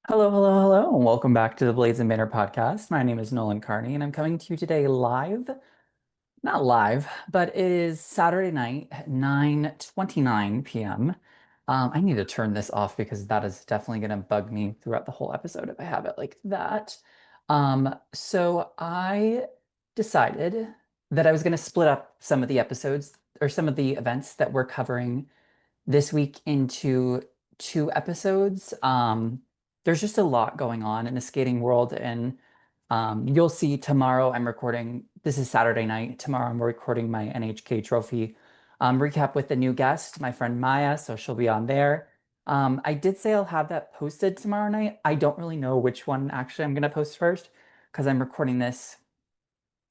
Hello, hello, hello, and welcome back to the Blades and Banner podcast. My name is Nolan Carney, and I'm coming to you today live, not live, but it is Saturday night at 9:29 p.m. I need to turn this off because that is definitely going to bug me throughout the whole episode if I have it like that. So I decided that I was going to split up some of the episodes or some of the events that we're covering this week into two episodes. There's just a lot going on in the skating world, and you'll see tomorrow I'm recording. This is Saturday night. Tomorrow I'm recording my NHK trophy recap with the new guest, my friend Maya, so she'll be on there. I did say I'll have that posted tomorrow night. I don't really know which one actually I'm going to post first because I'm recording this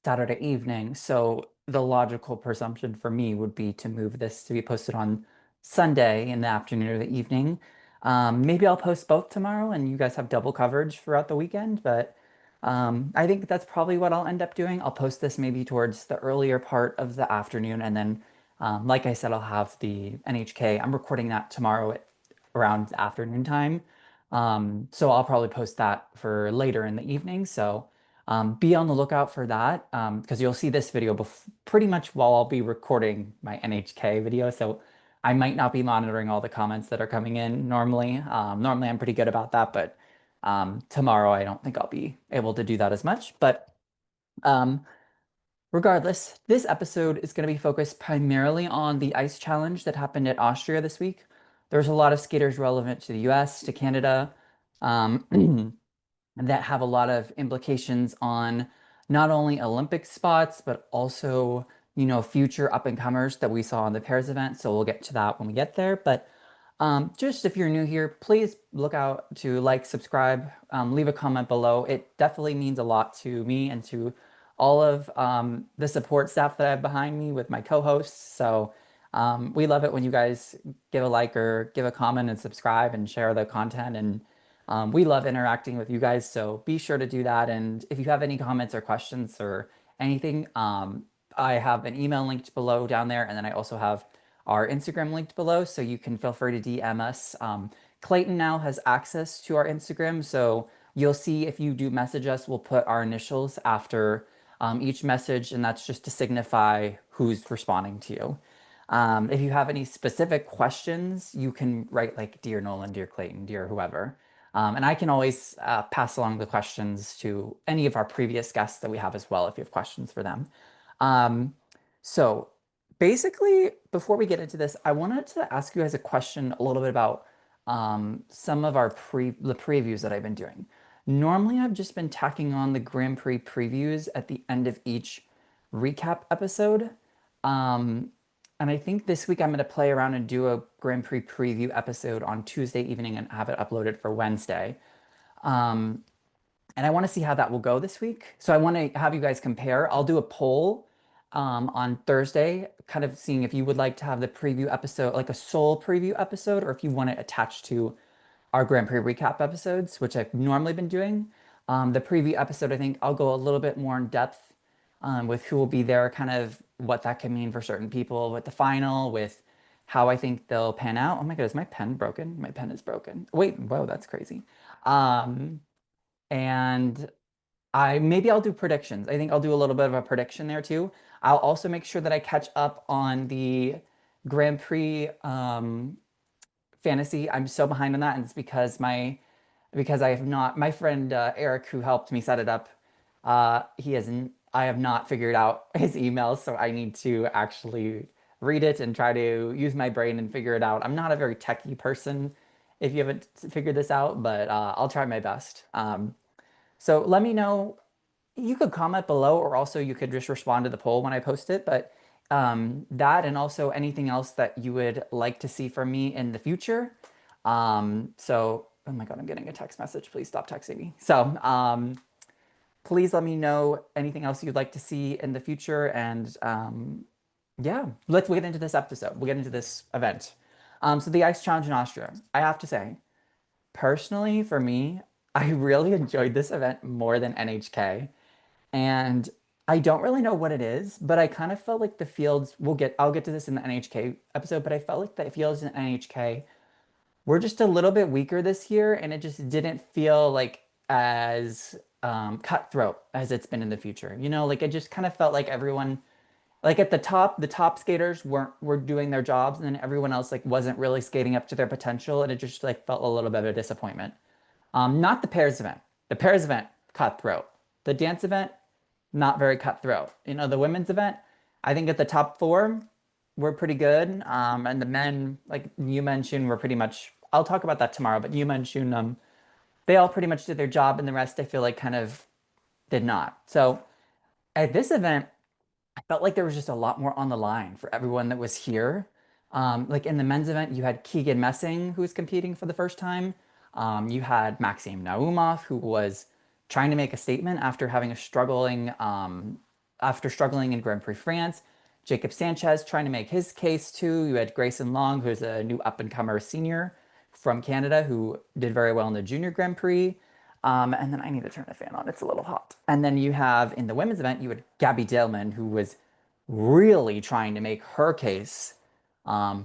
Saturday evening. So the logical presumption for me would be to move this to be posted on Sunday in the afternoon or the evening. Maybe I'll post both tomorrow and you guys have double coverage throughout the weekend, but I think that's probably what I'll end up doing. I'll post this maybe towards the earlier part of the afternoon, and then, like I said, I'll have the NHK. I'm recording that tomorrow at around afternoon time. So I'll probably post that for later in the evening. So be on the lookout for that because you'll see this video pretty much while I'll be recording my NHK video. So I might not be monitoring all the comments that are coming in normally. Normally I'm pretty good about that, but tomorrow I don't think I'll be able to do that as much. But um, regardless, this episode is going to be focused primarily on the ice challenge that happened at Austria this week. There's a lot of skaters relevant to the US, to Canada. Um, that have a lot of implications on not only Olympic spots, but also, future up and comers that we saw in the pairs event. So we'll get to that when we get there. But just if you're new here, please look out to like, subscribe, leave a comment below. It definitely means a lot to me and to all of the support staff that I have behind me with my co-hosts. So we love it when you guys give a like or give a comment and subscribe and share the content. And we love interacting with you guys. So be sure to do that. And if you have any comments or questions or anything, I have an email linked below down there. And then I also have our Instagram linked below, so you can feel free to DM us. Clayton now has access to our Instagram, so you'll see if you do message us, we'll put our initials after each message, and that's just to signify who's responding to you. If you have any specific questions, you can write like Dear Nolan, Dear Clayton, Dear whoever. And I can always pass along the questions to any of our previous guests that we have as well if you have questions for them. Um, so basically, before we get into this, I wanted to ask you guys a question a little bit about some of the previews that I've been doing. Normally, I've just been tacking on the Grand Prix previews at the end of each recap episode. Um, and I think this week I'm going to play around and do a Grand Prix preview episode on Tuesday evening and have it uploaded for Wednesday. Um, and I want to see how that will go this week. So I want to have you guys compare. I'll do a poll on Thursday, kind of seeing if you would like to have the preview episode, like a sole preview episode, or if you want it attached to our Grand Prix recap episodes, which I've normally been doing. The preview episode, I think I'll go a little bit more in depth with who will be there, kind of what that could mean for certain people with the final, with how I think they'll pan out. Oh my God, is my pen broken? My pen is broken. Wait, whoa, that's crazy. Um, and maybe I'll do predictions. I think I'll do a little bit of a prediction there too. I'll also make sure that I catch up on the Grand Prix fantasy. I'm so behind on that, and it's because I have not my friend Eric, who helped me set it up, he hasn't I have not figured out his email, so I need to actually read it and try to use my brain and figure it out. I'm not a very techie person if you haven't figured this out, but I'll try my best. So let me know. You could comment below, or also you could just respond to the poll when I post it. But that and also anything else that you would like to see from me in the future. Oh my God, I'm getting a text message. Please stop texting me. So please let me know anything else you'd like to see in the future. And yeah, let's get into this episode. We'll get into this event. So the Ice Challenge in Austria. I have to say, personally, for me, I really enjoyed this event more than NHK. And I don't really know what it is, but I kind of felt like I'll get to this in the NHK episode, but I felt like the fields in NHK were just a little bit weaker this year, and it just didn't feel like as cutthroat as it's been in the future. Like it just kind of felt like everyone, like at the top skaters were doing their jobs, and then everyone else like wasn't really skating up to their potential, and it just like felt a little bit of a disappointment. Not the pairs event. The pairs event, cutthroat. The dance event, not very cutthroat. The women's event, I think at the top four were pretty good. And the men, like you mentioned, were pretty much. I'll talk about that tomorrow, but you mentioned they all pretty much did their job, and the rest I feel like kind of did not. So at this event, I felt like there was just a lot more on the line for everyone that was here. Like in the men's event, you had Keegan Messing, who was competing for the first time. You had Maxim Naumov, who was trying to make a statement after struggling in Grand Prix France. Jacob Sanchez trying to make his case too. You had Grayson Long, who's a new up-and-comer senior from Canada who did very well in the Junior Grand Prix. And then I need to turn the fan on. It's a little hot. And then you have in the women's event, you had Gabby Daleman, who was really trying to make her case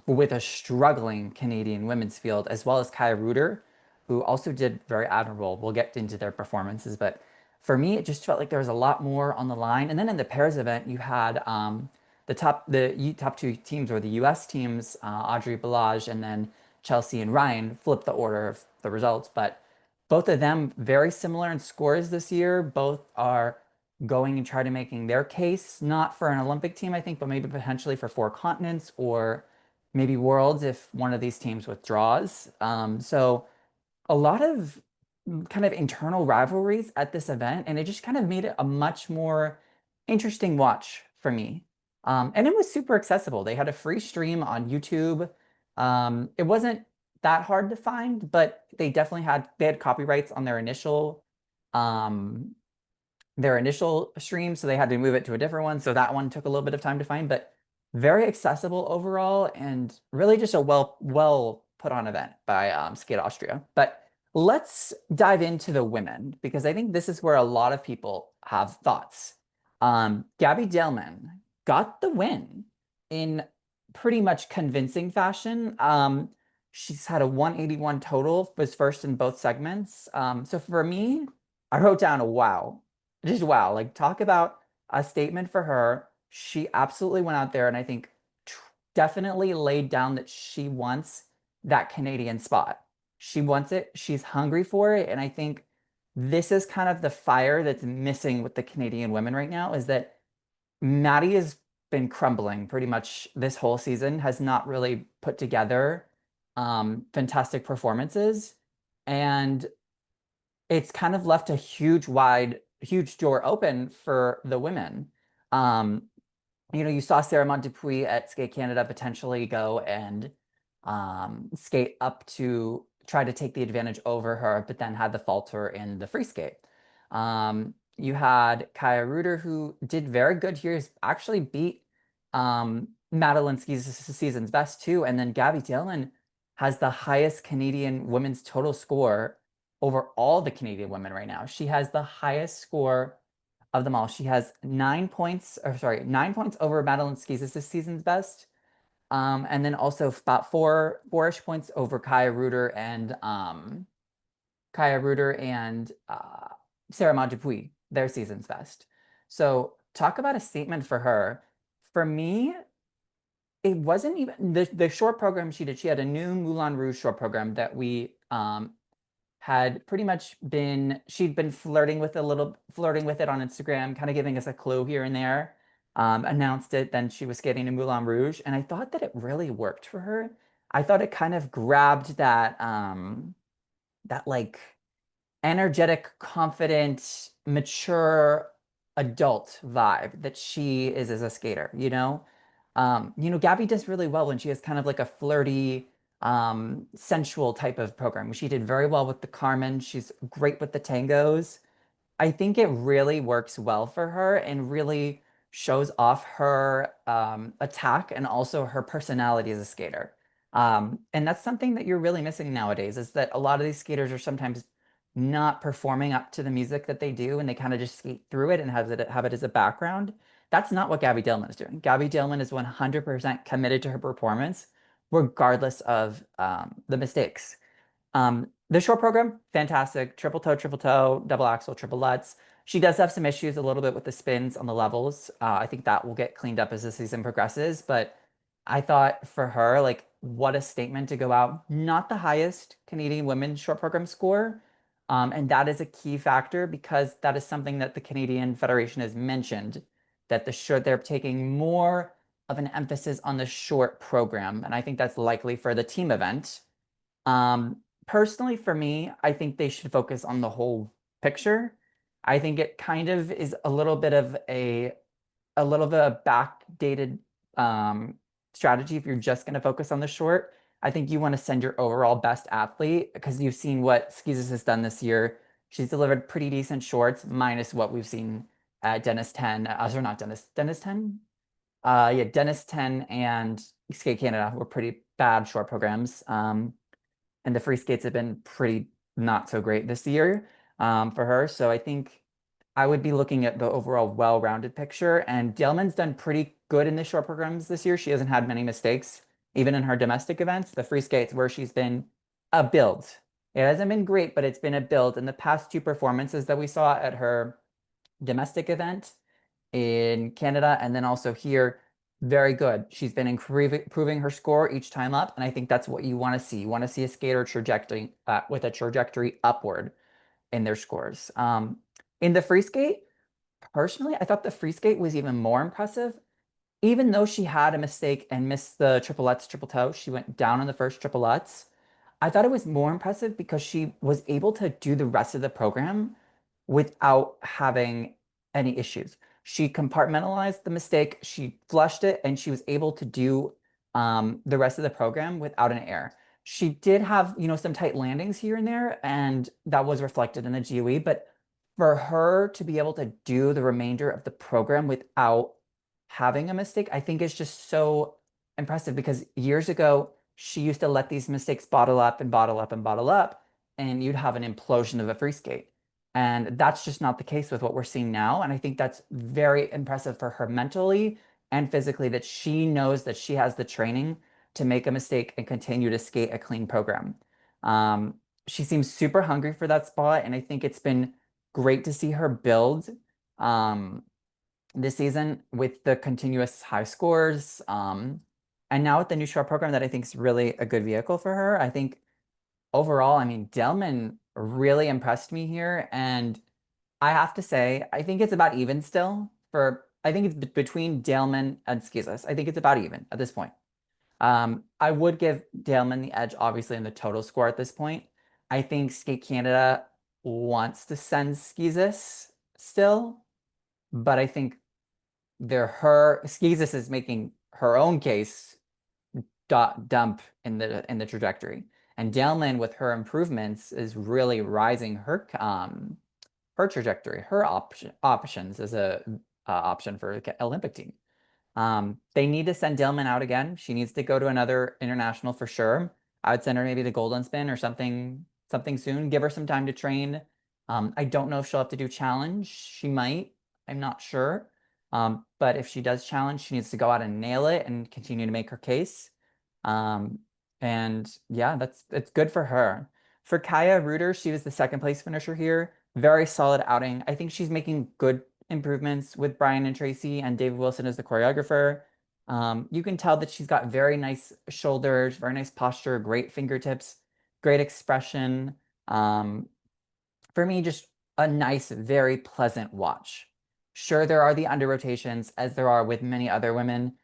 with a struggling Canadian women's field, as well as Kaya Reuter, who also did very admirable. We'll get into their performances, but for me, it just felt like there was a lot more on the line. And then in the pairs event, you had top two teams were the U.S. teams, Audrey Balaj and then Chelsea and Ryan flipped the order of the results, but both of them very similar in scores this year. Both are going and try to making their case, not for an Olympic team, I think, but maybe potentially for four continents or maybe worlds if one of these teams withdraws. So a lot of kind of internal rivalries at this event, and it just kind of made it a much more interesting watch for me. And it was super accessible. They had a free stream on YouTube. It wasn't that hard to find, but they had copyrights on um, their initial stream, so they had to move it to a different one. So that one took a little bit of time to find, but very accessible overall, and really just a well put on event by Skate Austria. But let's dive into the women because I think this is where a lot of people have thoughts. Gabby Daleman got the win in pretty much convincing fashion. She's had a 181 total, was first in both segments. So for me, I wrote down a wow. Just wow. Like, talk about a statement for her. She absolutely went out there and I think definitely laid down that she wants that Canadian spot. She wants it. She's hungry for it. And I think this is kind of the fire that's missing with the Canadian women right now is that Maddie has been crumbling pretty much this whole season, has not really put together fantastic performances. And it's kind of left a huge door open for the women. Um, you saw Sarah Montepuy at Skate Canada potentially go and skate up to try to take the advantage over her, but then had the falter in the free skate. You had Kaya Reuter, who did very good here. He's actually beat Madelinsky's season's best too. And then Gabby Dillon has the highest Canadian women's total score over all the Canadian women right now. She has the highest score of them all. She has 9 points, or sorry, 9 points over Madelinsky's this season's best. And then also about four-ish points over Kaya Reuter and Sarah Montepuy, their season's best. So talk about a statement for her. For me, it wasn't even the short program she did. She had a new Moulin Rouge short program that we had pretty much she'd been flirting with it on Instagram, kind of giving us a clue here and there. Announced it, then she was skating in Moulin Rouge, and I thought that it really worked for her. I thought it kind of grabbed that like energetic, confident, mature adult vibe that she is as a skater, you know? Gabby does really well when she has kind of like a flirty, sensual type of program. She did very well with the Carmen. She's great with the tangos. I think it really works well for her and really shows off her attack and also her personality as a skater. And that's something that you're really missing nowadays is that a lot of these skaters are sometimes not performing up to the music that they do and they kind of just skate through it and have it as a background. That's not what Gabby Dillman is doing. Gabby Dillman is 100% committed to her performance, regardless of the mistakes. The short program, fantastic. Triple toe, double axel, triple lutz. She does have some issues a little bit with the spins on the levels. I think that will get cleaned up as the season progresses. But I thought for her, like, what a statement to go out. Not the highest Canadian women's short program score. And that is a key factor because that is something that the Canadian Federation has mentioned, that they're taking more of an emphasis on the short program. And I think that's likely for the team event. Personally, for me, I think they should focus on the whole picture. I think it kind of is a little bit of backdated strategy if you're just going to focus on the short. I think you want to send your overall best athlete because you've seen what Skeezes has done this year. She's delivered pretty decent shorts, minus what we've seen at Dennis 10, or not Dennis 10? Yeah, Dennis 10 and Skate Canada were pretty bad short programs. And the free skates have been pretty not so great this year for her. So I think I would be looking at the overall well-rounded picture. And Daleman's done pretty good in the short programs this year. She hasn't had many mistakes, even in her domestic events. The free skates where she's been a build. It hasn't been great, but it's been a build. In the past two performances that we saw at her domestic event in Canada and then also here, very good. She's been improving her score each time up, and I think that's what you want to see. You want to see a skater trajectory with a trajectory upward in their scores. In the free skate, personally, I thought the free skate was even more impressive. Even though she had a mistake and missed the triple lutz, triple toe, she went down on the first triple lutz. I thought it was more impressive because she was able to do the rest of the program without having any issues. She compartmentalized the mistake, she flushed it, and she was able to do the rest of the program without an error. She did have, some tight landings here and there, and that was reflected in the GOE, but for her to be able to do the remainder of the program without having a mistake, I think is just so impressive because years ago, she used to let these mistakes bottle up and bottle up and bottle up, and you'd have an implosion of a free skate. And that's just not the case with what we're seeing now. And I think that's very impressive for her mentally and physically that she knows that she has the training to make a mistake and continue to skate a clean program. Um, she seems super hungry for that spot, and I think it's been great to see her build this season with the continuous high scores. And now with the new short program that I think is really a good vehicle for her. I think overall, I mean, Daleman really impressed me here. And I have to say, I think it's about even still I think it's between Daleman and Skizas. I think it's about even at this point. I would give Daleman the edge, obviously, in the total score at this point. I think Skate Canada wants to send Skizas still, but I think Skizas is making her own case dump in the trajectory. And Daleman, with her improvements, is really rising her trajectory, her options as a option for Olympic team. They need to send Daleman out again. She needs to go to another international for sure. I would send her maybe to Golden Spin or something soon. Give her some time to train. I don't know if she'll have to do challenge. She might. I'm not sure. But if she does challenge, she needs to go out and nail it and continue to make her case. And yeah, it's good for her. For Kaya Reuter, she was the second place finisher here. Very solid outing. I think she's making good improvements with Brian and Tracy and David Wilson as the choreographer. You can tell that she's got very nice shoulders, very nice posture, great fingertips, great expression. For me, just a nice, very pleasant watch. Sure, there are the under rotations, as there are with many other women.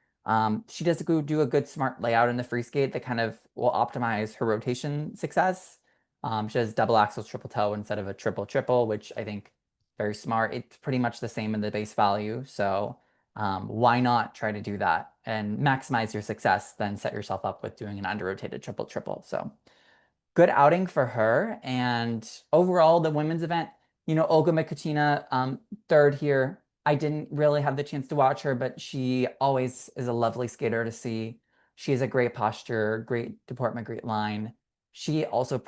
She does do a good smart layout in the free skate that kind of will optimize her rotation success. She does double axel triple toe instead of a triple triple, which I think very smart. It's pretty much the same in the base value. So why not try to do that and maximize your success, then set yourself up with doing an under rotated triple triple. So good outing for her. And overall, the women's event, Olga Mikutina, third here. I didn't really have the chance to watch her, but she always is a lovely skater to see. She has a great posture, great deportment, great line. She also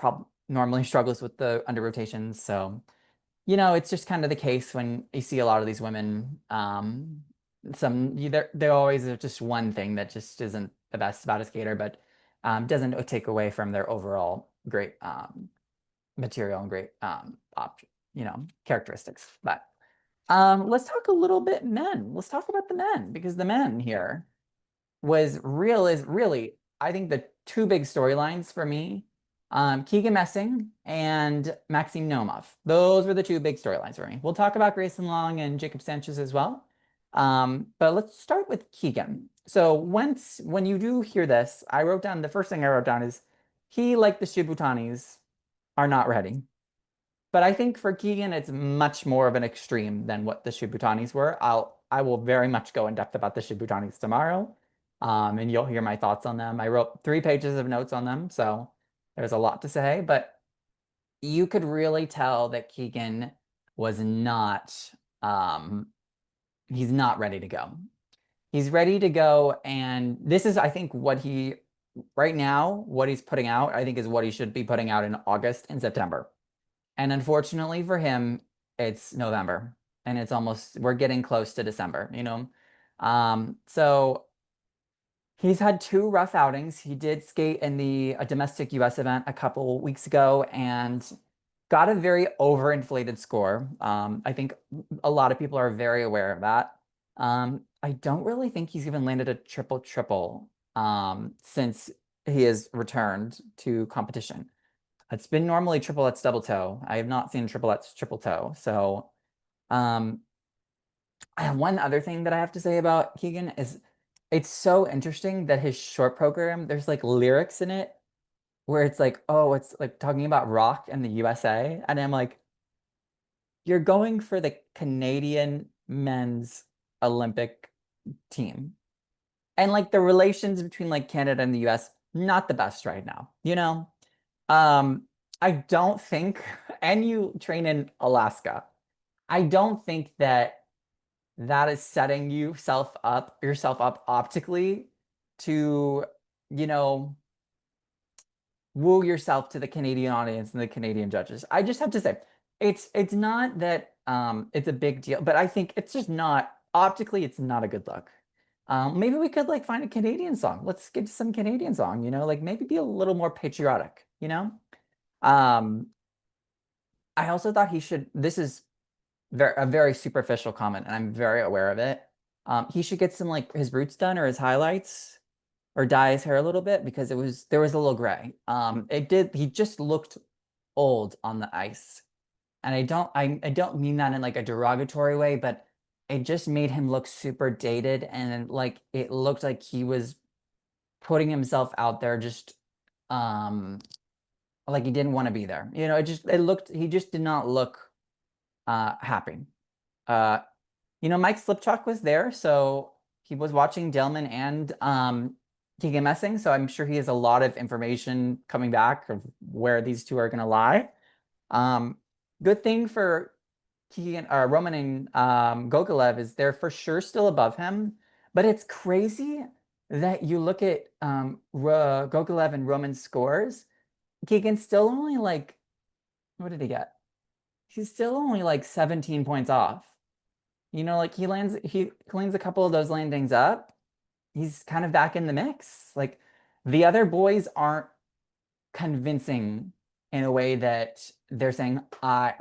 normally struggles with the under rotations. So, it's just kind of the case when you see a lot of these women. There always is just one thing that just isn't the best about a skater, but Doesn't take away from their overall great material and great characteristics. But let's talk a little bit men. Let's talk about the men, because the men here is really, I think, the two big storylines for me. Keegan Messing and Maxime Naumov. Those were the two big storylines for me. We'll talk about Grayson Long and Jacob Sanchez as well. But let's start with Keegan. So when you do hear this, the first thing I wrote down is he, like the Shibutanis, are not ready. But I think for Keegan, it's much more of an extreme than what the Shibutanis were. I will very much go in depth about the Shibutanis tomorrow, and you'll hear my thoughts on them. I wrote 3 pages of notes on them, so there's a lot to say. But you could really tell that Keegan was not. He's not ready to go. He's ready to go, and this is, I think, right now, what he's putting out, I think, is what he should be putting out in August and September. And unfortunately for him, it's November, and we're getting close to December, So he's had 2 rough outings. He did skate in a domestic US event a couple weeks ago and got a very overinflated score. I think a lot of people are very aware of that. I don't really think he's even landed a triple triple since he has returned to competition. It's been normally triplets double toe. I have not seen triplets triple toe. So one other thing that I have to say about Keegan is it's so interesting that his short program, there's like lyrics in it where it's like, oh, it's like talking about rock and the USA. And I'm like, you're going for the Canadian men's Olympic team. And like the relations between like Canada and the US, not the best right now, I don't think, and you train in Alaska, I don't think that is setting yourself up optically to, you know, woo yourself to the Canadian audience and the Canadian judges. I just have to say, it's not that it's a big deal, but I think it's just not optically, it's not a good look. Maybe we could like find a Canadian song. Let's get to some Canadian song, like maybe be a little more patriotic. Um, I also thought this is a very superficial comment, and I'm very aware of it. He should get some like his roots done or his highlights or dye his hair a little bit because there was a little gray. He just looked old on the ice. And I don't mean that in like a derogatory way, but it just made him look super dated, and like it looked like he was putting himself out there just like he didn't want to be there. He just did not look happy. Uh Mike Slipchalk was there, so he was watching Daleman and Keegan Messing, so I'm sure he has a lot of information coming back of where these two are gonna lie. Good thing for Roman and Gogolev is they're for sure still above him, but it's crazy that you look at Gogolev and Roman's scores. Keegan's still only like, what did he get? He's still only like 17 points off. Like he cleans a couple of those landings up. He's kind of back in the mix. Like the other boys aren't convincing in a way that they're saying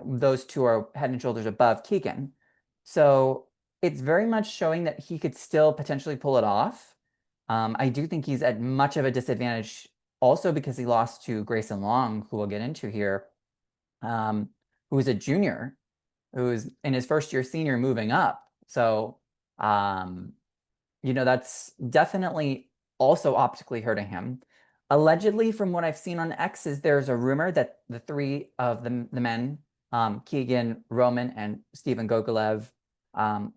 those two are head and shoulders above Keegan. So it's very much showing that he could still potentially pull it off. I do think he's at much of a disadvantage also because he lost to Grayson Long, who we'll get into here, who's a junior, who's in his first year senior moving up. So, that's definitely also optically hurting him. Allegedly, from what I've seen on X's, there's a rumor that the 3 of the men, Keegan, Roman, and Steven Gogolev,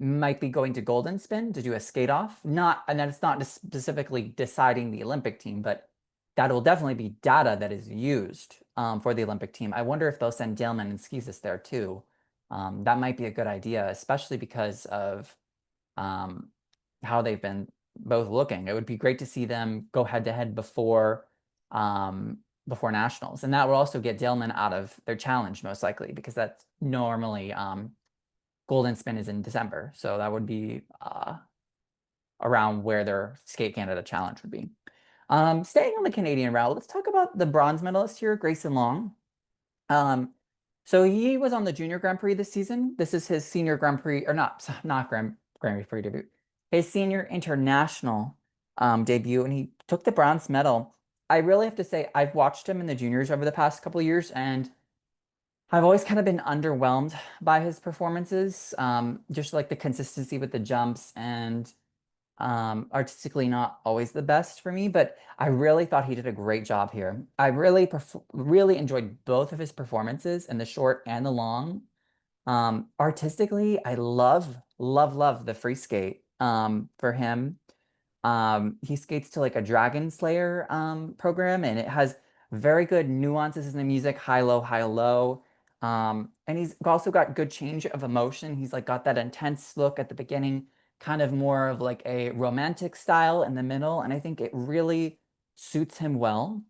might be going to Golden Spin to do a skate off. And that it's not specifically deciding the Olympic team, but that will definitely be data that is used for the Olympic team. I wonder if they'll send Daleman and Skizis there too. That might be a good idea, especially because of how they've been both looking. It would be great to see them go head to head before nationals, and that will also get Daleman out of their challenge most likely because that's normally Golden Spin is in December, so that would be around where their Skate Canada challenge would be. Staying on the Canadian route, let's talk about the bronze medalist here, Grayson Long. Um, so he was on the Junior Grand Prix this season. This is his senior Grand Prix, or not Grand Prix debut, his senior international debut, and he took the bronze medal. I really have to say, I've watched him in the juniors over the past couple years, and I've always kind of been underwhelmed by his performances. Just like the consistency with the jumps and artistically not always the best for me, but I really thought he did a great job here. I really enjoyed both of his performances in the short and the long. Artistically, I love the free skate for him. He skates to like a Dragon Slayer program, and it has very good nuances in the music, high, low, high, low. And he's also got good change of emotion. He's like got that intense look at the beginning, kind of more of like a romantic style in the middle, and I think it really suits him well.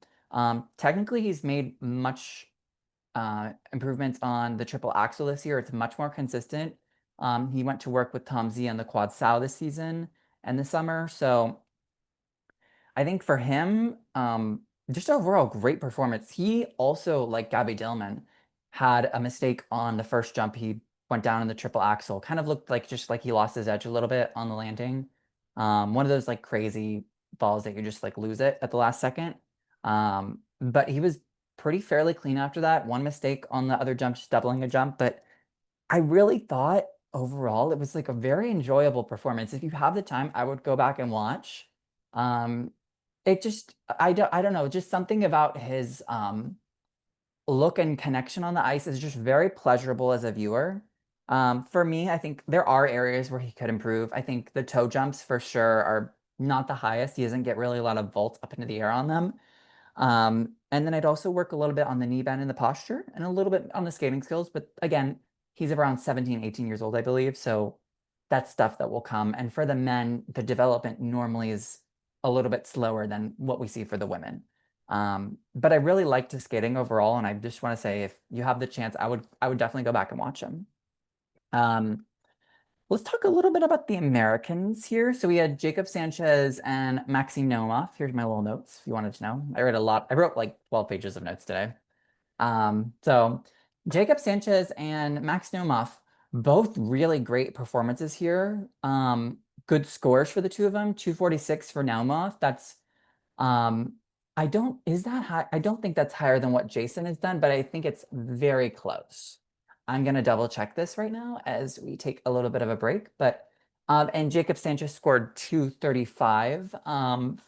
Technically, he's made much improvements on the triple axel this year. It's much more consistent. He went to work with Tom Z on the quad sow this season and this summer. So I think for him, just overall great performance. He also, like Gabby Daleman, had a mistake on the first jump. He went down in the triple axel. Kind of looked like just like he lost his edge a little bit on the landing. One of those like crazy falls that you just like lose it at the last second. But he was pretty fairly clean after that. One mistake on the other jump, just doubling a jump. But I really thought overall it was like a very enjoyable performance. If you have the time, I would go back and watch. Um, it just I don't know, just something about his look and connection on the ice is just very pleasurable as a viewer. For me, I think there are areas where he could improve. I think the toe jumps for sure are not the highest. He doesn't get really a lot of vault up into the air on them. And then I'd also work a little bit on the knee bend and the posture and a little bit on the skating skills. But again, he's around 17, 18 years old, I believe. So that's stuff that will come. And for the men, the development normally is a little bit slower than what we see for the women. But I really liked his skating overall, and I just want to say if you have the chance, I would definitely go back and watch him. Um, let's talk a little bit about the Americans here. So we had Jacob Sanchez and Maxime Naumov. Here's my little notes if you wanted to know. I read a lot. I wrote like 12 pages of notes today. So Jacob Sanchez and Max Naumov, both really great performances here. Good scores for the two of them. 246 for Naumov. That's um, I don't, is that high? I don't think that's higher than what Jason has done, but I think it's very close. I'm gonna double check this right now as we take a little bit of a break, but and Jacob Sanchez scored 235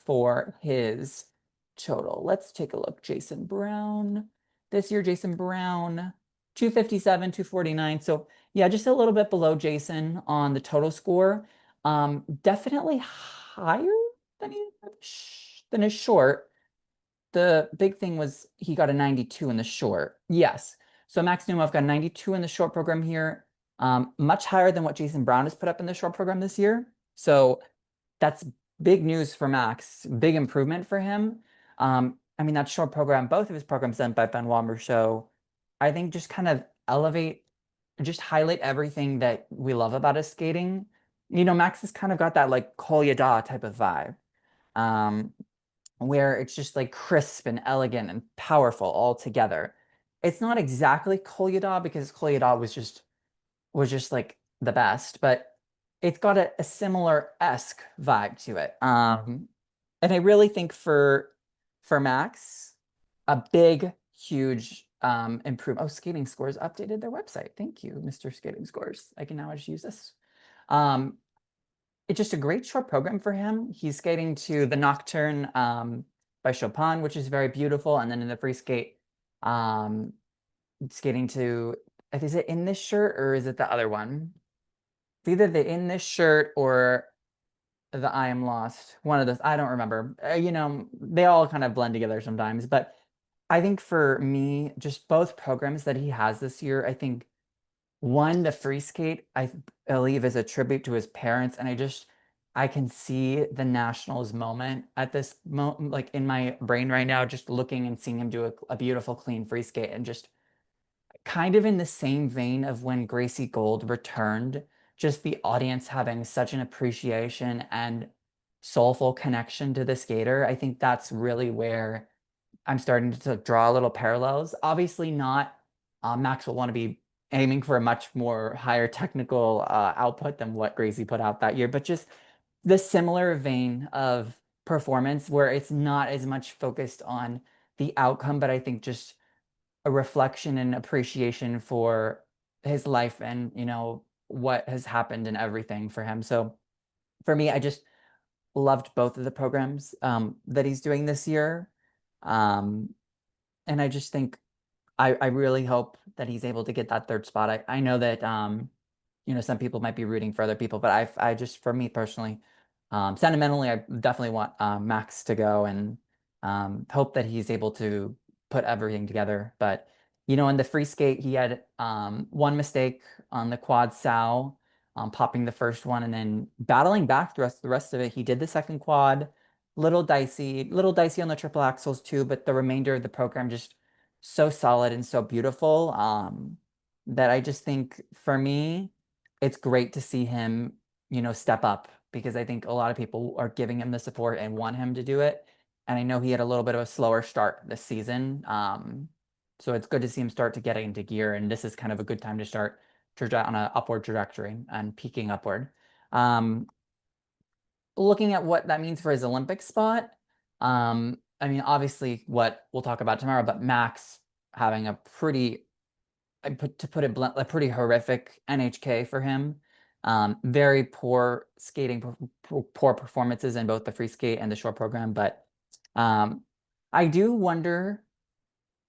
for his total. Let's take a look. Jason Brown. This year, Jason Brown, 257, 249. So yeah, just a little bit below Jason on the total score. Definitely higher than than his short. The big thing was he got a 92 in the short. Yes. So Max Newhoff got 92 in the short program here, much higher than what Jason Brown has put up in the short program this year. So that's big news for Max, big improvement for him. I mean, that short program, both of his programs done by Benoit Merchaud, I think just kind of just highlight everything that we love about his skating. You know, Max has kind of got that like Kol Yada type of vibe. Um, where it's just like crisp and elegant and powerful all together. It's not exactly Kol Yada because Kol Yada was just like the best, but it's got a similar esque vibe to it. And I really think for Max, a big, huge improvement. Oh, Skating Scores updated their website. Thank you, Mr. Skating Scores. I can now just use this. Um, it's just a great short program for him. He's skating to the Nocturne by Chopin, which is very beautiful. And then in the free skate, um, skating to, is it In This Shirt or is it the other one? It's either the In This Shirt or the I Am Lost. One of those. I don't remember. You know, they all kind of blend together sometimes. But I think for me, just both programs that he has this year, I think one, the free skate, I believe, is a tribute to his parents, and I can see the Nationals moment at this moment, like in my brain right now, just looking and seeing him do a beautiful, clean free skate, and just kind of in the same vein of when Gracie Gold returned, just the audience having such an appreciation and soulful connection to the skater. I think that's really where I'm starting to draw little parallels. Obviously not, Max will want to be aiming for a much more higher technical output than what Gracie put out that year, but just the similar vein of performance where it's not as much focused on the outcome, but I think just a reflection and appreciation for his life and, what has happened and everything for him. So for me, I just loved both of the programs that he's doing this year. Um, and I just think I really hope that he's able to get that third spot. I know that some people might be rooting for other people, but I just, for me personally, sentimentally, I definitely want Max to go and hope that he's able to put everything together. But in the free skate, he had one mistake on the quad sow, popping the first one, and then battling back the rest of it. He did the second quad, little dicey on the triple axles too, but the remainder of the program just so solid and so beautiful. That I just think for me, it's great to see him, step up because I think a lot of people are giving him the support and want him to do it. And I know he had a little bit of a slower start this season. So it's good to see him start to get into gear. And this is kind of a good time to start on an upward trajectory and peaking upward. Looking at what that means for his Olympic spot, I mean, obviously what we'll talk about tomorrow, but Max having a pretty, to put it blunt, a pretty horrific NHK for him. Very poor skating, poor performances in both the free skate and the short program. But I do wonder,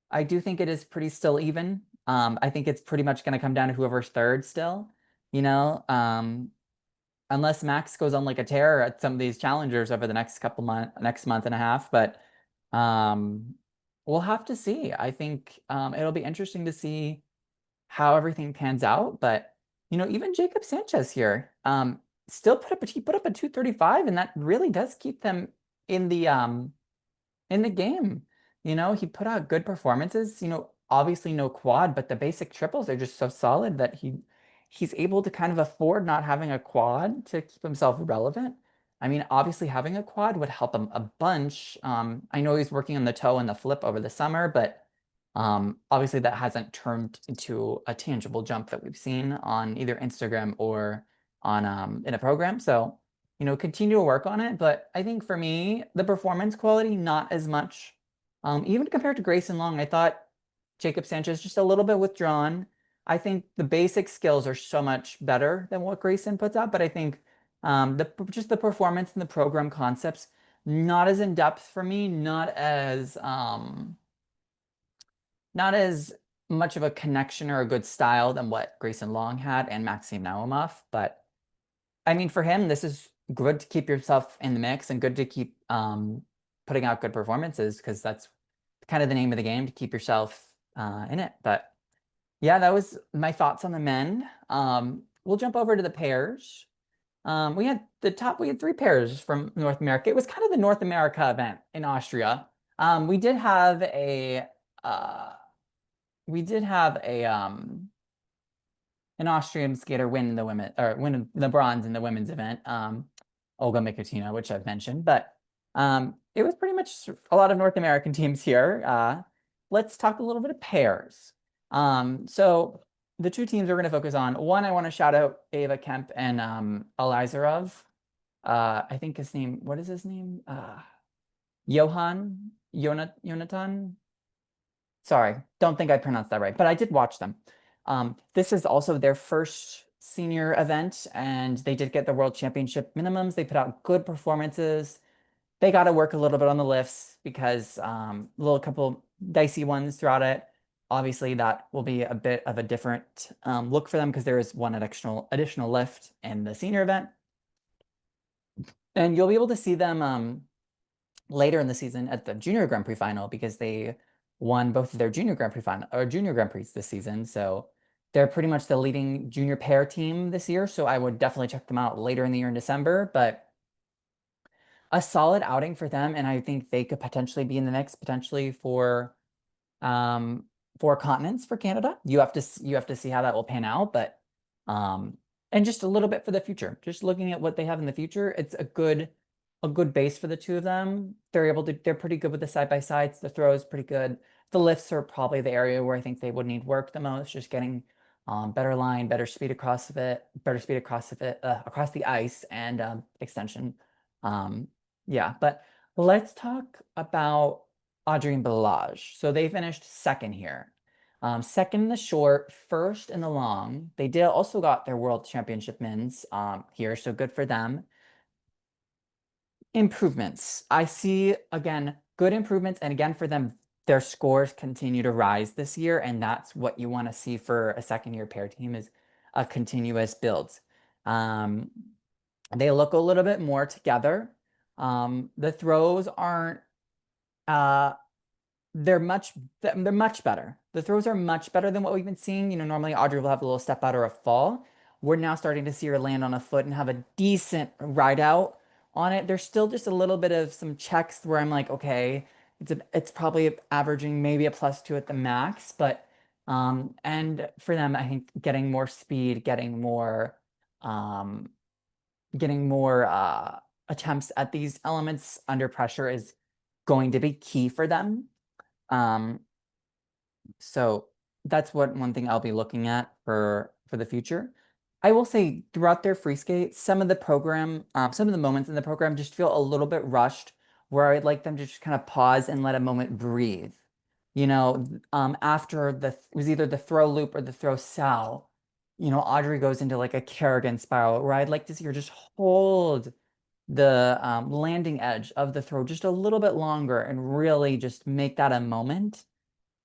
I do think it is pretty still even. I think it's pretty much going to come down to whoever's third still, you know, unless Max goes on like a tear at some of these challengers over the next month and a half. But um, we'll have to see. I think it'll be interesting to see how everything pans out. But even Jacob Sanchez here, still he put up a 235, and that really does keep them in the game. He put out good performances. Obviously no quad, but the basic triples are just so solid that he's able to kind of afford not having a quad to keep himself relevant. I mean, obviously having a quad would help him a bunch. I know he's working on the toe and the flip over the summer, but obviously that hasn't turned into a tangible jump that we've seen on either Instagram or on in a program. So, continue to work on it. But I think for me, the performance quality, not as much. Even compared to Grayson Long, I thought Jacob Sanchez just a little bit withdrawn. I think the basic skills are so much better than what Grayson puts out, but I think just the performance and the program concepts, not as in depth for me, not as much of a connection or a good style than what Grayson Long had and Maxim Naumov. But I mean, for him, this is good to keep yourself in the mix and good to keep putting out good performances because that's kind of the name of the game, to keep yourself in it. But yeah, that was my thoughts on the men. We'll jump over to the pairs. We had three pairs from North America. It was kind of the North America event in Austria. We did have a uh, an Austrian skater win the bronze in the women's event, Olga Mikutina, which I've mentioned. But it was pretty much a lot of North American teams here. Let's talk a little bit of pairs. So the two teams we're going to focus on. One, I want to shout out Ava Kemp and Elizarov. I think his name. What is his name? Jonathan. Sorry, don't think I pronounced that right, but I did watch them. This is also their first senior event, and they did get the World Championship minimums. They put out good performances. They got to work a little bit on the lifts because a couple dicey ones throughout it. Obviously, that will be a bit of a different look for them because there is one additional lift in the senior event. And you'll be able to see them later in the season at the Junior Grand Prix final because they won both of their Junior Grand Prix final or Junior Grand Prix this season. So they're pretty much the leading junior pair team this year. So I would definitely check them out later in the year in December. But a solid outing for them, and I think they could potentially be in the mix potentially for 4 continents for Canada. You have to see how that will pan out, but and just a little bit for the future. Just looking at what they have in the future, it's a good a good base for the two of them. They're pretty good with the side by sides. The throw is pretty good. The lifts are probably the area where I think they would need work the most, just getting better line, better speed across of it, better speed across of it, across the ice and extension. Yeah, but let's talk about Audrey and Balaj. So they finished second here. Second in the short, first in the long. They did also got their world championship men's here, so good for them. Improvements. I see, again, good improvements. And again, for them, their scores continue to rise this year. And that's what you want to see for a second-year pair team is a continuous build. They look a little bit more together. The throws aren't uh, they're much better. The throws are much better than what we've been seeing. Normally Audrey will have a little step out or a fall. We're now starting to see her land on a foot and have a decent ride out on it. There's still just a little bit of some checks where I'm like, okay, it's probably averaging maybe a +2 at the max, but and for them, I think getting more speed, um getting more attempts at these elements under pressure is going to be key for them. Um, so that's one thing I'll be looking at for the future. I will say throughout their free skate, some of the moments in the program just feel a little bit rushed, where I'd like them to just kind of pause and let a moment breathe. After it was either the throw loop or the throw cell, Audrey goes into like a Kerrigan spiral, where I'd like to see her just hold the landing edge of the throw just a little bit longer and really just make that a moment.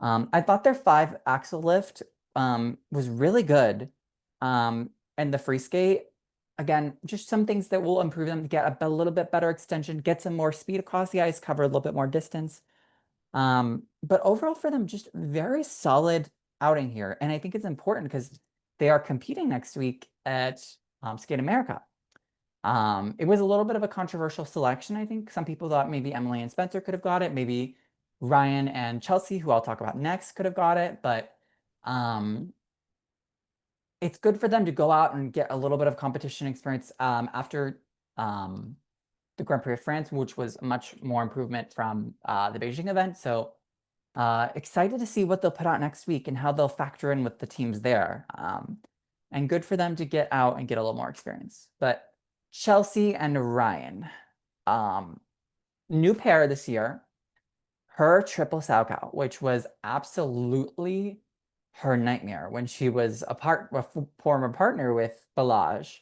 I thought their 5-axle lift was really good. And the free skate, again, just some things that will improve them to get a little bit better extension, get some more speed across the ice, cover a little bit more distance. But overall for them, just very solid outing here. And I think it's important because they are competing next week at Skate America. It was a little bit of a controversial selection, I think. Some people thought maybe Emily and Spencer could have got it. Maybe Ryan and Chelsea, who I'll talk about next, could have got it. But it's good for them to go out and get a little bit of competition experience after the Grand Prix of France, which was much more improvement from the Beijing event. So excited to see what they'll put out next week and how they'll factor in with the teams there. And good for them to get out and get a little more experience. But Chelsea and Ryan, new pair this year. Her triple Salchow, which was absolutely her nightmare when she was a former partner with Balaj,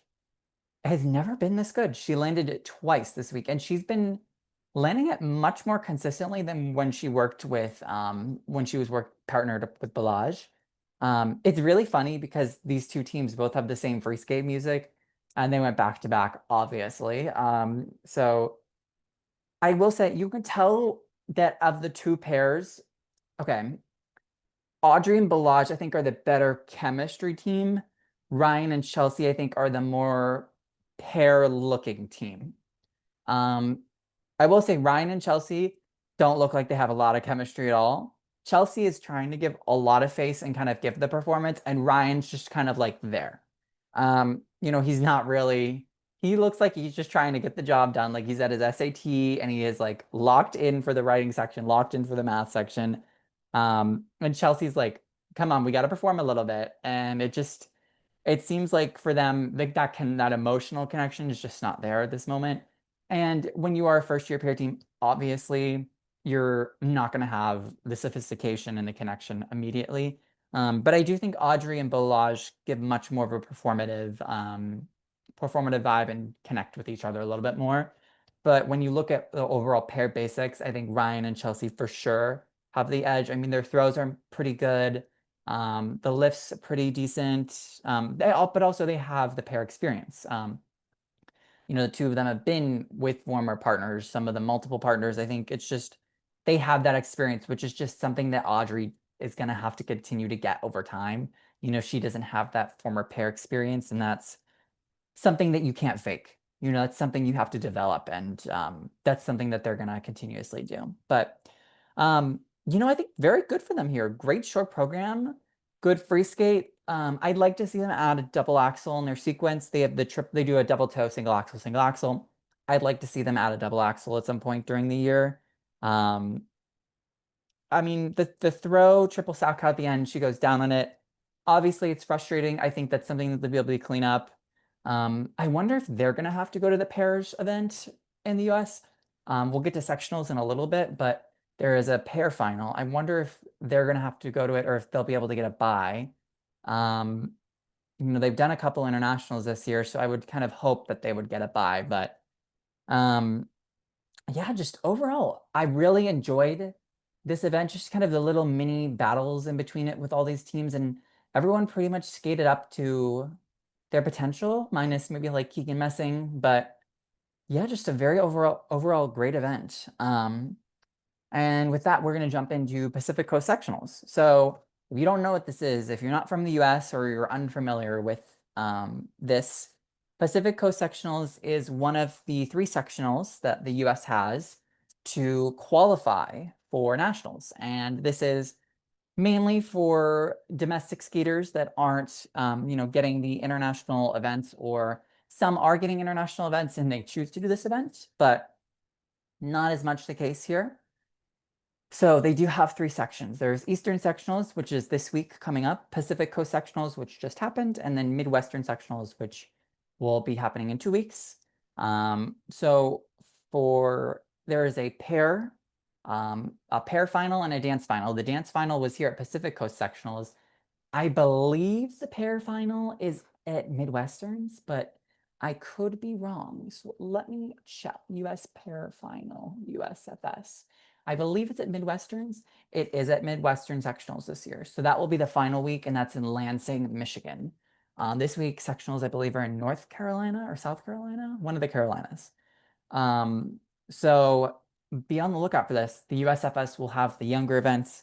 has never been this good. She landed it twice this week, and she's been landing it much more consistently than when she worked with when she was partnered with Balaj. It's really funny because these two teams both have the same free skate music, and they went back to back, obviously. So I will say you can tell that of the two pairs, okay, Audrey and Balaj, I think, are the better chemistry team. Ryan and Chelsea, I think, are the more pair-looking team. I will say Ryan and Chelsea don't look like they have a lot of chemistry at all. Chelsea is trying to give a lot of face and kind of give the performance, and Ryan's just kind of like there. He's not really, he looks like he's just trying to get the job done. Like he's at his SAT and he is like locked in for the writing section, locked in for the math section. And Chelsea's like, come on, we got to perform a little bit. And it seems like for them, like that emotional connection is just not there at this moment. And when you are a first-year pair team, obviously you're not going to have the sophistication and the connection immediately. But I do think Audrey and Balaj give much more of a performative vibe and connect with each other a little bit more. But when you look at the overall pair basics, I think Ryan and Chelsea for sure have the edge. I mean, their throws are pretty good. The lifts pretty decent. But also they have the pair experience. The two of them have been with former partners, some of the multiple partners. I think it's just they have that experience, which is just something that Audrey is going to have to continue to get over time. She doesn't have that former pair experience, and that's something that you can't fake. That's something you have to develop, and that's something that they're going to continuously do. But I think very good for them here. Great short program, good free skate. I'd like to see them add a double axle in their sequence. They have they do a double toe, single axle, single axle. I'd like to see them add a double axel at some point during the year. I mean, the throw triple sack at the end, she goes down on it. Obviously, it's frustrating. I think that's something that they'll be able to clean up. I wonder if they're gonna have to go to the pairs event in the US. We'll get to sectionals in a little bit, but there is a pair final. I wonder if they're gonna have to go to it or if they'll be able to get a bye. They've done a couple internationals this year, so I would kind of hope that they would get a bye. But yeah, just overall, I really enjoyed this event, just kind of the little mini battles in between it with all these teams, and everyone pretty much skated up to their potential, minus maybe like Keegan messing. But yeah, just a very overall great event. And with that, we're going to jump into Pacific Coast Sectionals. So if you don't know what this is, if you're not from the US or you're unfamiliar with this, Pacific Coast Sectionals is one of the 3 sectionals that the US has to qualify for nationals. And this is mainly for domestic skaters that aren't, getting the international events, or some are getting international events and they choose to do this event, but not as much the case here. So they do have 3 sections. There's Eastern Sectionals, which is this week coming up, Pacific Coast Sectionals, which just happened, and then Midwestern Sectionals, which will be happening in 2 weeks. So there is a pair final and a dance final. The dance final was here at Pacific Coast Sectionals. I believe the pair final is at Midwesterns, but I could be wrong. So let me check. US pair final, USFS. I believe it's at Midwesterns. It is at Midwestern Sectionals this year. So that will be the final week, and that's in Lansing, Michigan. This week, sectionals, I believe, are in North Carolina or South Carolina, one of the Carolinas. So be on the lookout for this. The USFS will have the younger events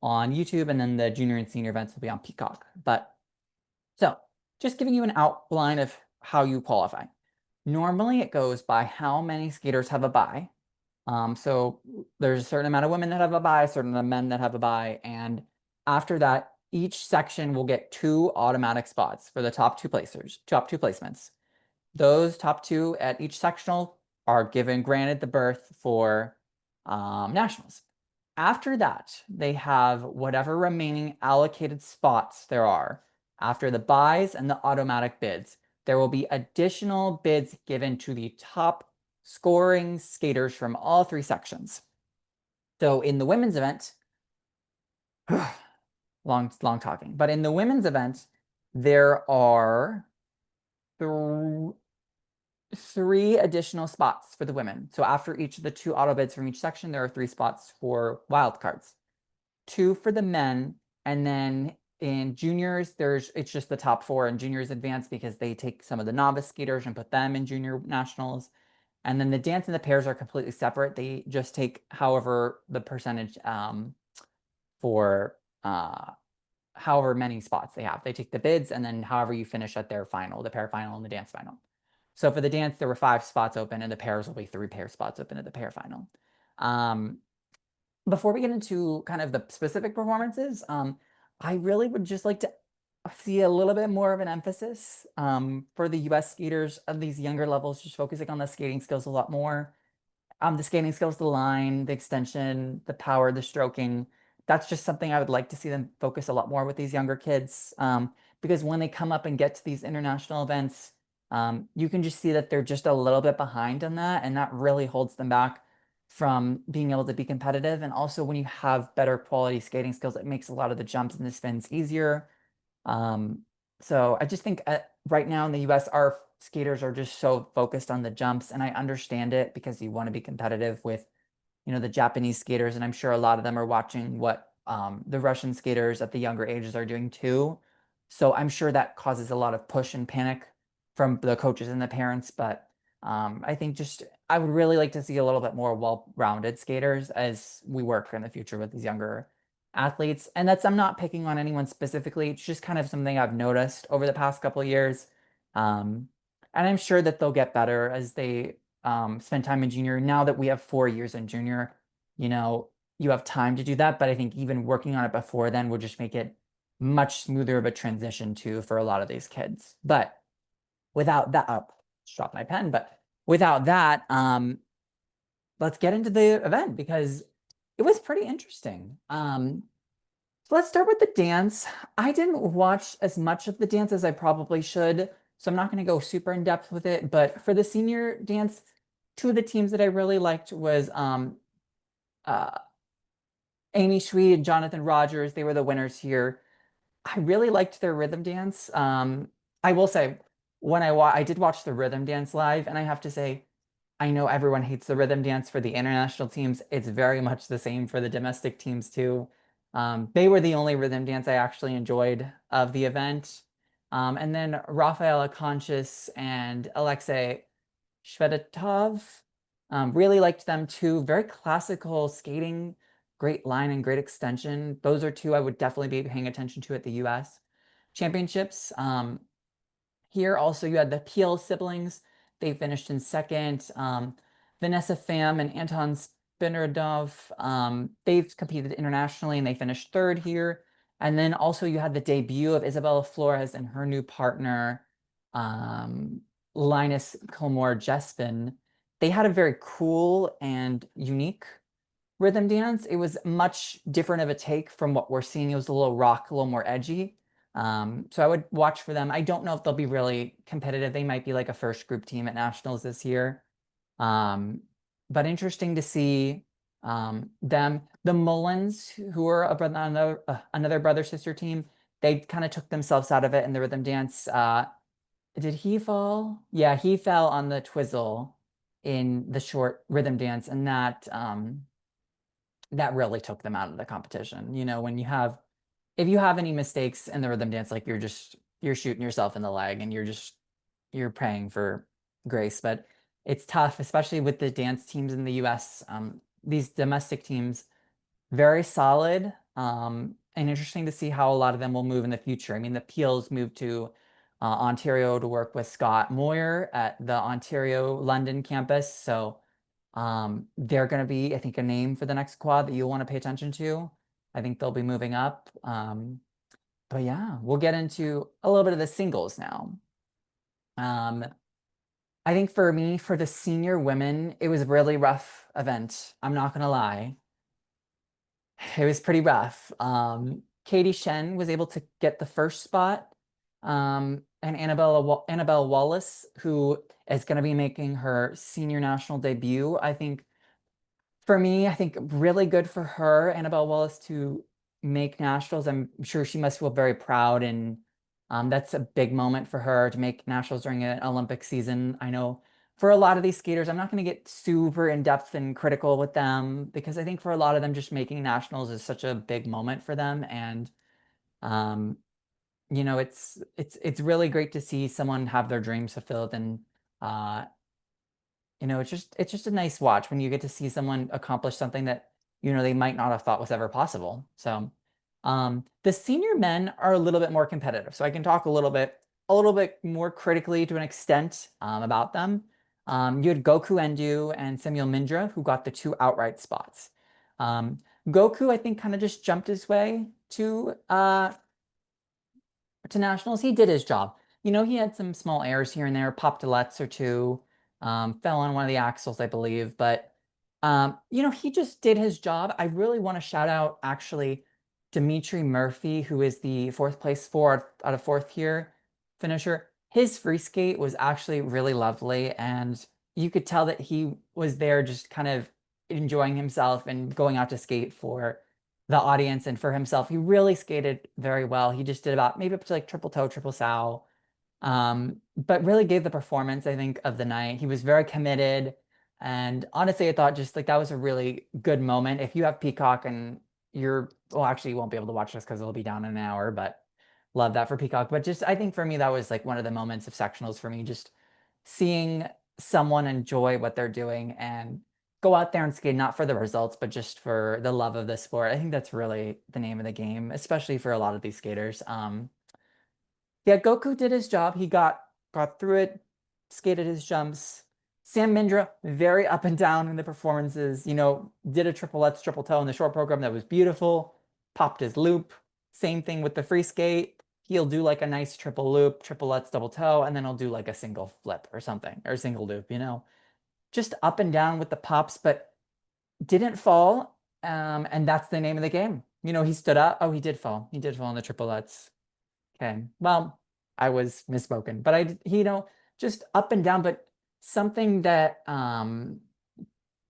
on YouTube, and then the junior and senior events will be on Peacock. So just giving you an outline of how you qualify. Normally, it goes by how many skaters have a bye. So there's a certain amount of women that have a bye, a certain amount of men that have a bye, and after that, each section will get 2 automatic spots for the top 2 placements. Those top 2 at each sectional are granted the berth for nationals. After that, they have whatever remaining allocated spots there are. After the buys and the automatic bids, there will be additional bids given to the top scoring skaters from all 3 sections. So in the women's event, long talking, but in the women's event, there are 3 additional spots for the women. So after each of the 2 auto bids from each section, there are 3 spots for wild cards. 2 for the men, and then in juniors, it's just the top 4 in juniors advanced, because they take some of the novice skaters and put them in junior nationals. And then the dance and the pairs are completely separate. They just take however the percentage for however many spots they have. They take the bids, and then however you finish at their final, the pair final and the dance final. So for the dance, there were 5 spots open, and the pairs will be 3 pair spots open at the pair final. Before we get into kind of the specific performances, I really would just like to see a little bit more of an emphasis for the US skaters of these younger levels, just focusing on the skating skills a lot more. The skating skills, the line, the extension, the power, the stroking. That's just something I would like to see them focus a lot more with these younger kids. Because when they come up and get to these international events, you can just see that they're just a little bit behind on that, and that really holds them back from being able to be competitive. And also, when you have better quality skating skills, it makes a lot of the jumps and the spins easier. So I just think right now in the US, our skaters are just so focused on the jumps, and I understand it, because you want to be competitive with, the Japanese skaters, and I'm sure a lot of them are watching what the Russian skaters at the younger ages are doing too. So I'm sure that causes a lot of push and panic from the coaches and the parents, but I think I would really like to see a little bit more well-rounded skaters as we work in the future with these younger athletes. And I'm not picking on anyone specifically. It's just kind of something I've noticed over the past couple of years. And I'm sure that they'll get better as they spend time in junior. Now that we have 4 years in junior, you have time to do that. But I think even working on it before then would just make it much smoother of a transition too for a lot of these kids. But without that, just dropped my pen. But without that, let's get into the event because it was pretty interesting. So let's start with the dance. I didn't watch as much of the dance as I probably should, so I'm not going to go super in depth with it. But for the senior dance, two of the teams that I really liked was uh, Amy Shui and Jonathan Rogers. They were the winners here. I really liked their rhythm dance. I will say, when I did watch the rhythm dance live, and I have to say, I know everyone hates the rhythm dance for the international teams. It's very much the same for the domestic teams too. They were the only rhythm dance I actually enjoyed of the event. And then Rafaela Conchis and Alexei Shvedetov, really liked them too. Very classical skating, great line and great extension. Those are two I would definitely be paying attention to at the US Championships. Here also you had the Peel siblings. They finished in second. Vanessa Pham and Anton Spiridov, they've competed internationally and they finished third here. And then also you had the debut of Isabella Flores and her new partner, Linus Kilmore Jespin. They had a very cool and unique rhythm dance. It was much different of a take from what we're seeing. It was a little rock, a little more edgy. So I would watch for them. I don't know if they'll be really competitive. They might be like a first group team at nationals this year. Um, but interesting to see them. The Mullins, who are another brother sister team, they kind of took themselves out of it in the rhythm dance. Did he fall? Yeah, he fell on the twizzle in the short rhythm dance, and that really took them out of the competition. When if you have any mistakes in the rhythm dance, like you're shooting yourself in the leg and you're praying for grace. But it's tough, especially with the dance teams in the US. These domestic teams, very solid, and interesting to see how a lot of them will move in the future. I mean, the Peels moved to Ontario to work with Scott Moyer at the Ontario London campus. So they're going to be, I think, a name for the next quad that you'll want to pay attention to. I think they'll be moving up. But yeah, we'll get into a little bit of the singles now. I think for me, for the senior women, it was a really rough event. I'm not going to lie. It was pretty rough. Katie Shen was able to get the first spot. And Annabelle Wallace, who is going to be making her senior national debut. I think for me, I think really good for her, Annabelle Wallace, to make nationals. I'm sure she must feel very proud, and that's a big moment for her to make nationals during an Olympic season. I know for a lot of these skaters, I'm not going to get super in depth and critical with them because I think for a lot of them, just making nationals is such a big moment for them, and um, it's really great to see someone have their dreams fulfilled, and uh, it's just a nice watch when you get to see someone accomplish something that, they might not have thought was ever possible. So, the senior men are a little bit more competitive. So I can talk a little bit more critically to an extent, about them. You had Goku Endu and Samuel Mindra who got the two outright spots. Goku, I think, kind of just jumped his way to nationals. He did his job. He had some small errors here and there, popped a Let's or two, fell on one of the axles, I believe. But, he just did his job. I really want to shout out, actually, Dimitri Murphy, who is the fourth place out of fourth here finisher. His free skate was actually really lovely. And you could tell that he was there just kind of enjoying himself and going out to skate for the audience and for himself. He really skated very well. He just did about maybe up to like triple toe, triple sow. But really gave the performance, I think, of the night. He was very committed. And honestly, I thought just like that was a really good moment. If you have Peacock and well, actually, you won't be able to watch this because it'll be down in an hour, but love that for Peacock. But just, I think for me, that was like one of the moments of sectionals for me, just seeing someone enjoy what they're doing and go out there and skate, not for the results, but just for the love of the sport. I think that's really the name of the game, especially for a lot of these skaters. Yeah, Goku did his job. He got through it, skated his jumps. Sam Mindra, very up and down in the performances, did a triple Let's triple toe in the short program that was beautiful, popped his loop. Same thing with the free skate. he'll do like a nice triple loop, triple Lutz double toe, and then he'll do like a single flip or something, or a single loop, just up and down with the pops, but didn't fall. And that's the name of the game. He stood up. Oh, he did fall. He did fall on the triple Lutz. Okay. Well, I was misspoken, but just up and down, but something that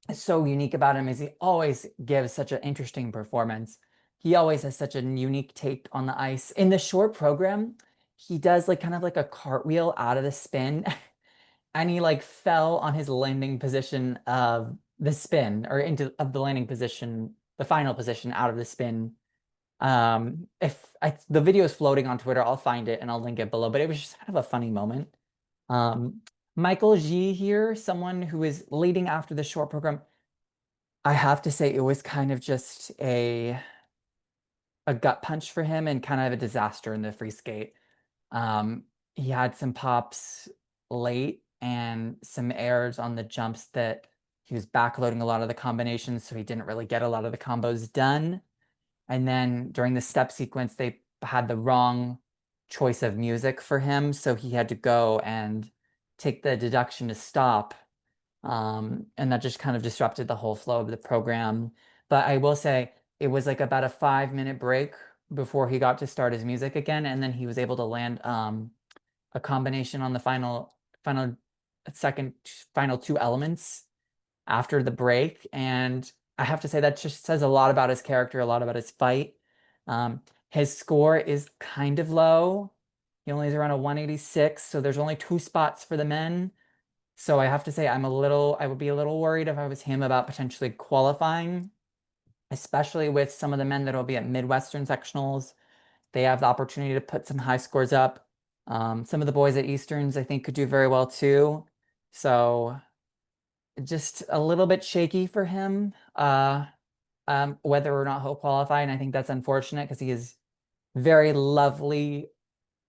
is so unique about him is he always gives such an interesting performance. He always has such a unique take on the ice. In the short program, he does like kind of like a cartwheel out of the spin, and he like fell on his landing position of the spin or into of the landing position, the final position out of the spin. If the video is floating on Twitter, I'll find it and I'll link it below. But it was just kind of a funny moment. Um, Michael G here, someone who is leading after the short program. I have to say it was kind of just a gut punch for him and kind of a disaster in the free skate. Um, he had some pops late and some errors on the jumps that he was backloading a lot of the combinations, so he didn't really get a lot of the combos done. And then during the step sequence, they had the wrong choice of music for him, so he had to go and take the deduction to stop. And that just kind of disrupted the whole flow of the program. But I will say it was like about a 5-minute break before he got to start his music again, and then he was able to land a combination on the final second final two elements after the break. And I have to say that just says a lot about his character, a lot about his fight. His score is kind of low. He only is around a 186, so there's only 2 spots for the men. So I have to say I would be a little worried if I was him about potentially qualifying, especially with some of the men that will be at Midwestern sectionals. They have the opportunity to put some high scores up. Some of the boys at Easterns, I think, could do very well too. So just a little bit shaky for him, whether or not he'll qualify. And I think that's unfortunate because he is very lovely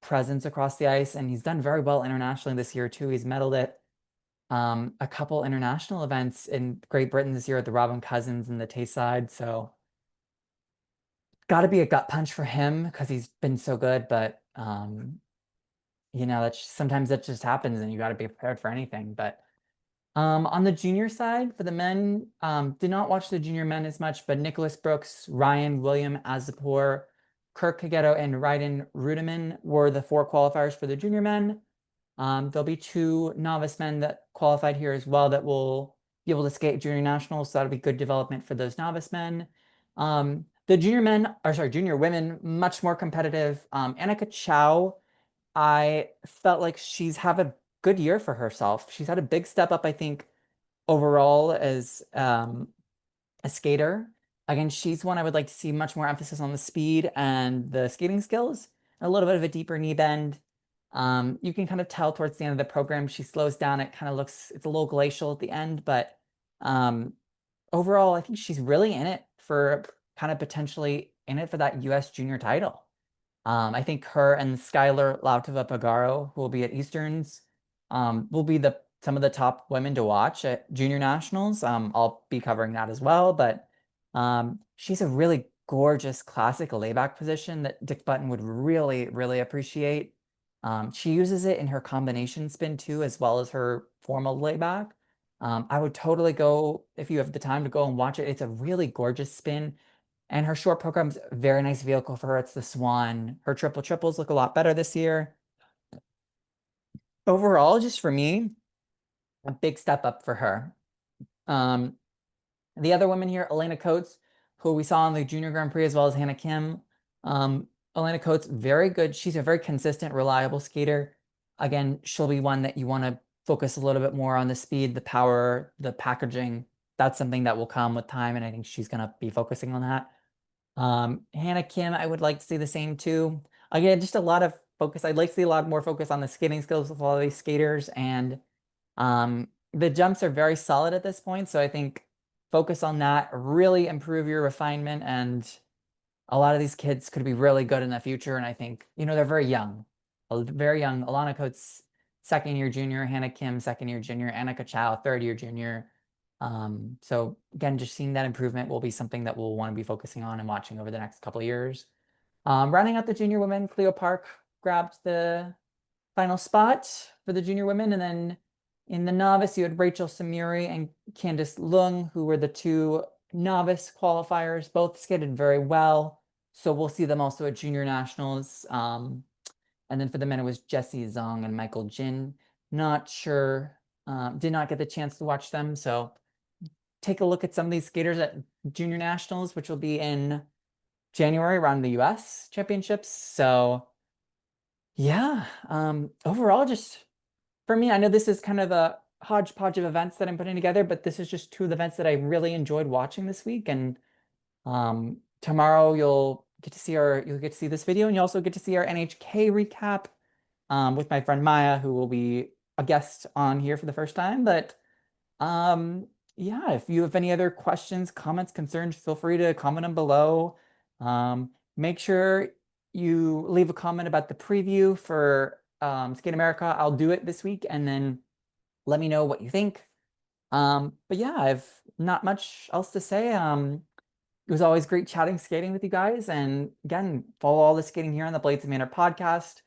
presence across the ice, and he's done very well internationally this year too. He's medaled at a couple international events in Great Britain this year at the Robin Cousins and the Tayside. So got to be a gut punch for him because he's been so good. But sometimes that just happens, and you got to be prepared for anything. But on the junior side for the men, did not watch the junior men as much, but Nicholas Brooks, Ryan, William Azapor, Kirk Kagetto, and Ryden Rudeman were the 4 qualifiers for the junior men. There'll be 2 novice men that qualified here as well that will be able to skate junior nationals, so that'll be good development for those novice men. The junior women, much more competitive. Annika Chow, I felt like she's have a good year for herself. She's had a big step up, I think, overall as a skater. Again, she's one I would like to see much more emphasis on the speed and the skating skills, a little bit of a deeper knee bend. You can kind of tell towards the end of the program, she slows down. It kind of it's a little glacial at the end, but overall, I think she's really in it for kind of potentially in it for that US junior title. I think her and Skylar Lautova-Pagaro, who will be at Easterns, will be some of the top women to watch at junior nationals. I'll be covering that as well, but she's a really gorgeous classic layback position that Dick Button would really, really appreciate. She uses it in her combination spin too, as well as her formal layback. I would totally go, if you have the time to go and watch it. It's a really gorgeous spin. And her short program's a very nice vehicle for her. It's the Swan. Her triple triples look a lot better this year. Overall, just for me, a big step up for her. The other women here, Elena Coates, who we saw in the Junior Grand Prix, as well as Hannah Kim. Elena Coates, very good. She's a very consistent, reliable skater. Again, she'll be one that you want to focus a little bit more on the speed, the power, the packaging. That's something that will come with time, and I think she's going to be focusing on that. Hannah Kim, I would like to see the same too. Again, just a lot of focus. I'd like to see a lot more focus on the skating skills of all these skaters, and the jumps are very solid at this point. So I think focus on that, really improve your refinement, and a lot of these kids could be really good in the future. And I think, they're very young, very young. Alana Coates, 2nd-year junior, Hannah Kim, 2nd-year junior, Annika Chow, 3rd-year junior. So again, just seeing that improvement will be something that we'll want to be focusing on and watching over the next couple of years. Rounding out the junior women, Cleo Park grabbed the final spot for the junior women. And then in the novice, you had Rachel Samiri and Candice Lung, who were the two novice qualifiers. Both skated very well. So we'll see them also at junior nationals. And then for the men, it was Jesse Zong and Michael Jin. Not sure, did not get the chance to watch them. So take a look at some of these skaters at junior nationals, which will be in January around the US championships. So yeah, overall, just for me, I know this is kind of a hodgepodge of events that I'm putting together, but this is just two of the events that I really enjoyed watching this week. And tomorrow you'll get to see this video, and you also get to see our NHK recap with my friend Maya, who will be a guest on here for the first time. But um, yeah, if you have any other questions, comments, concerns, feel free to comment them below. Make sure you leave a comment about the preview for Skate America. I'll do it this week, and then let me know what you think. But yeah, I've not much else to say. It was always great chatting skating with you guys. And again, follow all the skating here on the Blades of Manor podcast.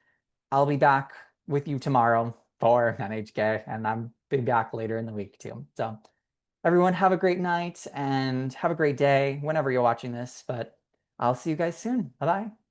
I'll be back with you tomorrow for NHK, and I'm be back later in the week too. So everyone have a great night and have a great day whenever you're watching this, but I'll see you guys soon. Bye-bye.